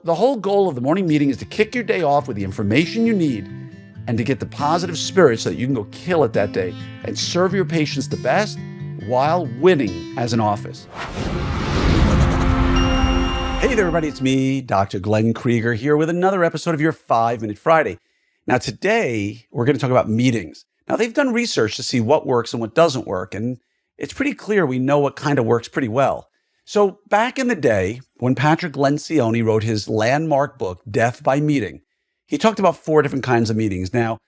the whole goal of the morning meeting is to kick your day off with the information you need and to get the positive spirit so that you can go kill it that day and serve your patients the best while winning as an office. Hey there, everybody. It's me, Dr. Glenn Krieger, here with another episode of your 5-Minute Friday. Now, today, we're going to talk about meetings. Now, they've done research to see what works and what doesn't work, and it's pretty clear we know what kind of works pretty well. So back in the day, when Patrick Lencioni wrote his landmark book, Death by Meeting, he talked about 4 different kinds of meetings. Now,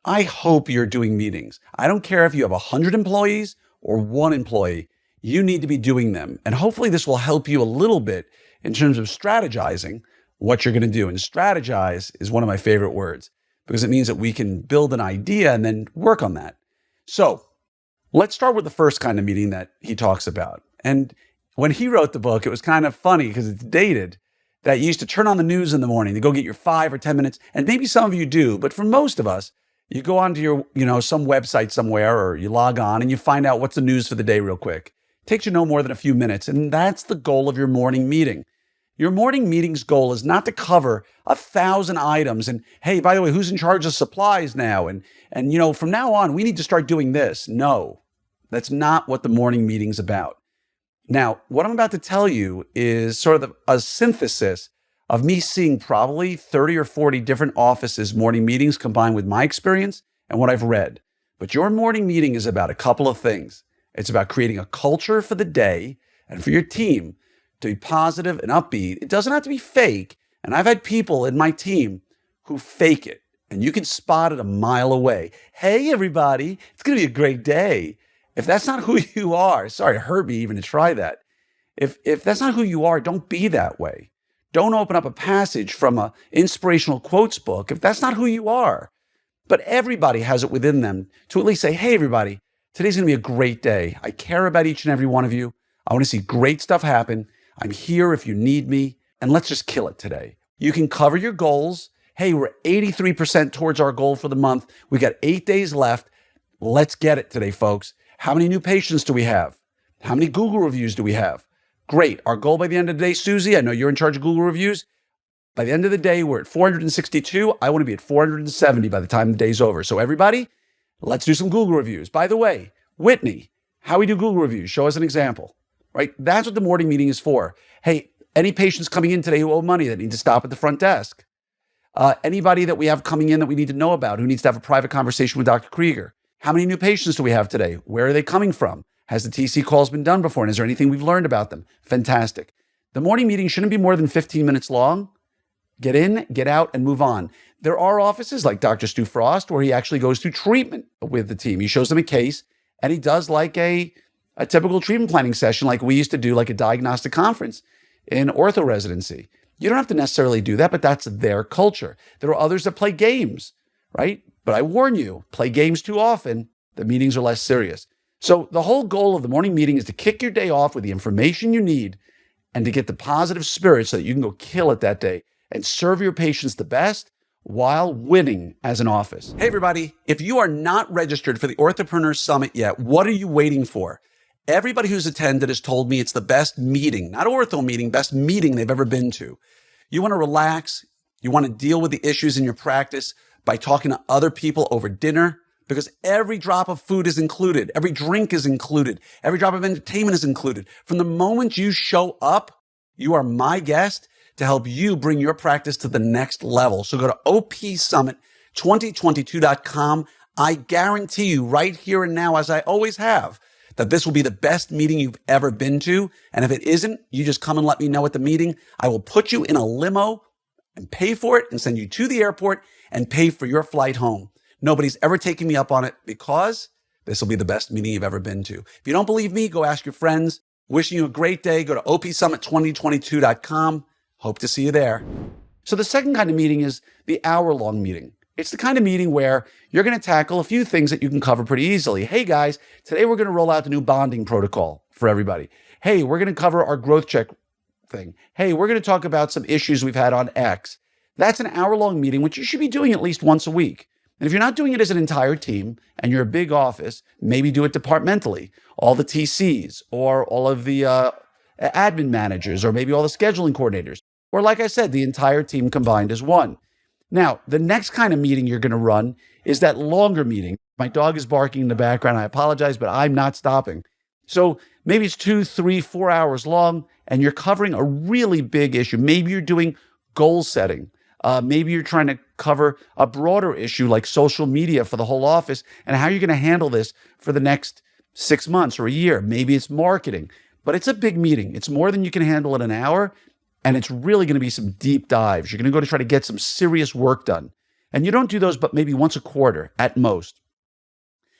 I hope you're doing meetings. I don't care if you have 100 employees or 1 employee, you need to be doing them. And hopefully this will help you a little bit in terms of strategizing what you're going to do. And strategize is one of my favorite words because it means that we can build an idea and then work on that. So let's start with the first kind of meeting that he talks about. And when he wrote the book, it was kind of funny because it's dated that you used to turn on the news in the morning to go get your 5 or 10 minutes. And maybe some of you do, but for most of us, you go onto your, some website somewhere or you log on and you find out what's the news for the day real quick. It takes you no more than a few minutes. And that's the goal of your morning meeting. Your morning meeting's goal is not to cover 1,000 items. And hey, by the way, who's in charge of supplies now? And from now on, we need to start doing this. No, that's not what the morning meeting's about. Now, what I'm about to tell you is sort of a synthesis of me seeing probably 30 or 40 different offices' morning meetings combined with my experience and what I've read. But your morning meeting is about a couple of things. It's about creating a culture for the day and for your team to be positive and upbeat. It doesn't have to be fake. And I've had people in my team who fake it, and you can spot it a mile away. Hey, everybody, it's going to be a great day. If that's not who you are, sorry, it hurt me even to try that. If that's not who you are, don't be that way. Don't open up a passage from an inspirational quotes book if that's not who you are. But everybody has it within them to at least say, hey, everybody, today's going to be a great day. I care about each and every one of you. I want to see great stuff happen. I'm here if you need me, and let's just kill it today. You can cover your goals. Hey, we're 83% towards our goal for the month. We got 8 days left. Let's get it today, folks. How many new patients do we have? How many Google reviews do we have? Great. Our goal by the end of the day, Susie, I know you're in charge of Google reviews. By the end of the day, we're at 462. I want to be at 470 by the time the day's over. So everybody, let's do some Google reviews. By the way, Whitney, how we do Google reviews? Show us an example, right? That's what the morning meeting is for. Hey, any patients coming in today who owe money that need to stop at the front desk? Anybody that we have coming in that we need to know about who needs to have a private conversation with Dr. Krieger? How many new patients do we have today? Where are they coming from? Has the TC calls been done before? And is there anything we've learned about them? Fantastic. The morning meeting shouldn't be more than 15 minutes long. Get in, get out, and move on. There are offices like Dr. Stu Frost where he actually goes through treatment with the team. He shows them a case and he does like a typical treatment planning session like we used to do, like a diagnostic conference in ortho residency. You don't have to necessarily do that, but that's their culture. There are others that play games, right? But I warn you, play games too often, the meetings are less serious. So the whole goal of the morning meeting is to kick your day off with the information you need and to get the positive spirit so that you can go kill it that day and serve your patients the best while winning as an office. Hey, everybody, if you are not registered for the Orthopreneur Summit yet, what are you waiting for? Everybody who's attended has told me it's the best meeting, not ortho meeting, best meeting they've ever been to. You want to relax. You want to deal with the issues in your practice by talking to other people over dinner, because every drop of food is included. Every drink is included. Every drop of entertainment is included. From the moment you show up, you are my guest to help you bring your practice to the next level. So go to opsummit2022.com. I guarantee you right here and now, as I always have, that this will be the best meeting you've ever been to. And if it isn't, you just come and let me know at the meeting. I will put you in a limo and pay for it and send you to the airport and pay for your flight home. Nobody's ever taken me up on it because this will be the best meeting you've ever been to. If you don't believe me, go ask your friends. Wishing you a great day. Go to opsummit2022.com. Hope to see you there. So the second kind of meeting is the hour-long meeting. It's the kind of meeting where you're going to tackle a few things that you can cover pretty easily. Hey guys, today we're going to roll out the new bonding protocol for everybody. Hey, we're going to cover our growth check thing. Hey, we're going to talk about some issues we've had on X. That's an hour-long meeting, which you should be doing at least once a week. And if you're not doing it as an entire team and you're a big office, maybe do it departmentally. All the TCs or all of the admin managers or maybe all the scheduling coordinators. or like I said, the entire team combined as one. Now, the next kind of meeting you're going to run is that longer meeting. My dog is barking in the background. I apologize, but I'm not stopping. So maybe it's 2, 3, 4 hours long, and you're covering a really big issue. Maybe you're doing goal setting. Maybe you're trying to cover a broader issue like social media for the whole office and how you're going to handle this for the next 6 months or a year. Maybe it's marketing, but it's a big meeting. It's more than you can handle in an hour, and it's really going to be some deep dives. You're going to go to try to get some serious work done. And you don't do those but maybe once a quarter at most.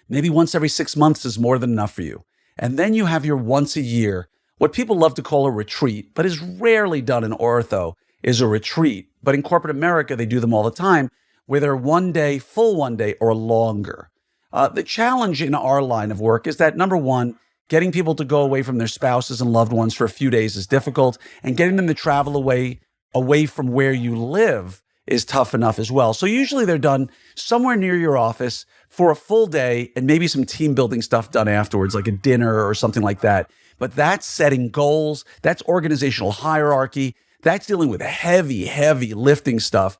Maybe once every 6 months is more than enough for you. And then you have your once a year, what people love to call a retreat, but is rarely done in ortho, is a retreat. But in corporate America, they do them all the time, where they're 1 day, full 1 day, or longer. The challenge in our line of work is that, number one, getting people to go away from their spouses and loved ones for a few days is difficult, and getting them to travel away from where you live is tough enough as well. So usually they're done somewhere near your office for a full day and maybe some team building stuff done afterwards, like a dinner or something like that. But that's setting goals. That's organizational hierarchy. That's dealing with heavy, heavy lifting stuff.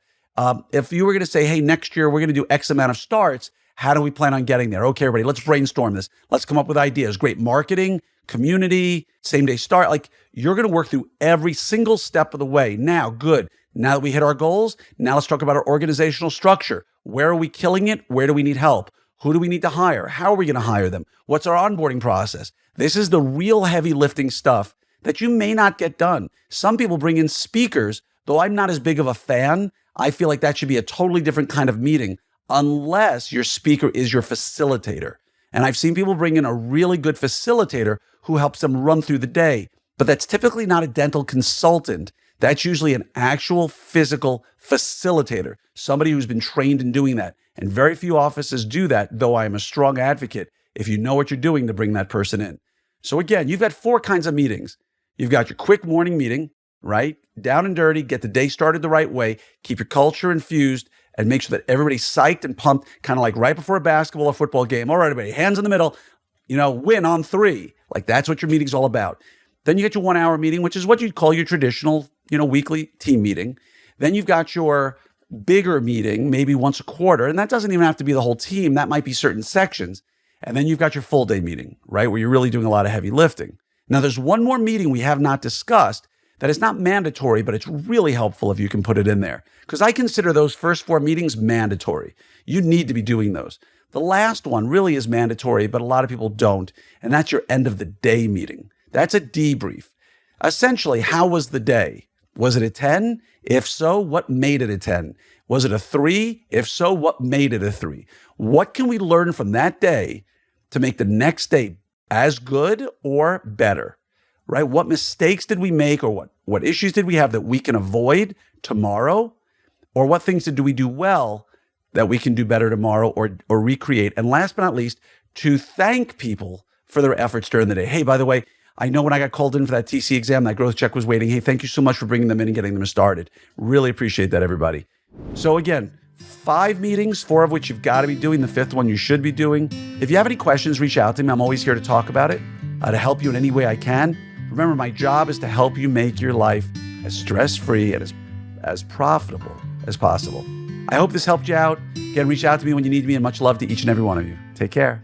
If you were going to say, hey, next year we're going to do X amount of starts, how do we plan on getting there? Okay, everybody, let's brainstorm this. Let's come up with ideas. Great marketing, community, same day start. Like, you're going to work through every single step of the way. Now, good. Now that we hit our goals, now let's talk about our organizational structure. Where are we killing it? Where do we need help? Who do we need to hire? How are we going to hire them? What's our onboarding process? This is the real heavy lifting stuff that you may not get done. Some people bring in speakers, though I'm not as big of a fan. I feel like that should be a totally different kind of meeting unless your speaker is your facilitator. And I've seen people bring in a really good facilitator who helps them run through the day, but that's typically not a dental consultant. That's usually an actual physical facilitator, somebody who's been trained in doing that. And very few offices do that, though I am a strong advocate if you know what you're doing to bring that person in. So again, you've got 4 kinds of meetings. You've got your quick morning meeting, right? Down and dirty, get the day started the right way, keep your culture infused, and make sure that everybody's psyched and pumped, kind of like right before a basketball or football game. All right, everybody, hands in the middle, win on 3. Like, that's what your meeting's all about. Then you get your 1 hour meeting, which is what you'd call your traditional, weekly team meeting. Then you've got your bigger meeting, maybe once a quarter. And that doesn't even have to be the whole team. That might be certain sections. And then you've got your full day meeting, right? Where you're really doing a lot of heavy lifting. Now, there's one more meeting we have not discussed that is not mandatory, but it's really helpful if you can put it in there. Because I consider those first 4 meetings mandatory. You need to be doing those. The last one really is mandatory, but a lot of people don't. And that's your end of the day meeting. That's a debrief. Essentially, how was the day? Was it a 10? If so, what made it a 10? Was it a 3? If so, what made it a 3? What can we learn from that day to make the next day as good or better, right? What mistakes did we make, or what issues did we have that we can avoid tomorrow? Or what things did we do well that we can do better tomorrow or recreate? And last but not least, to thank people for their efforts during the day. Hey, by the way, I know when I got called in for that TC exam, that growth check was waiting. Hey, thank you so much for bringing them in and getting them started. Really appreciate that, everybody. So again, 5 meetings, 4 of which you've got to be doing. The 5th one you should be doing. If you have any questions, reach out to me. I'm always here to talk about it, to help you in any way I can. Remember, my job is to help you make your life as stress-free and as profitable as possible. I hope this helped you out. Again, reach out to me when you need me, and much love to each and every one of you. Take care.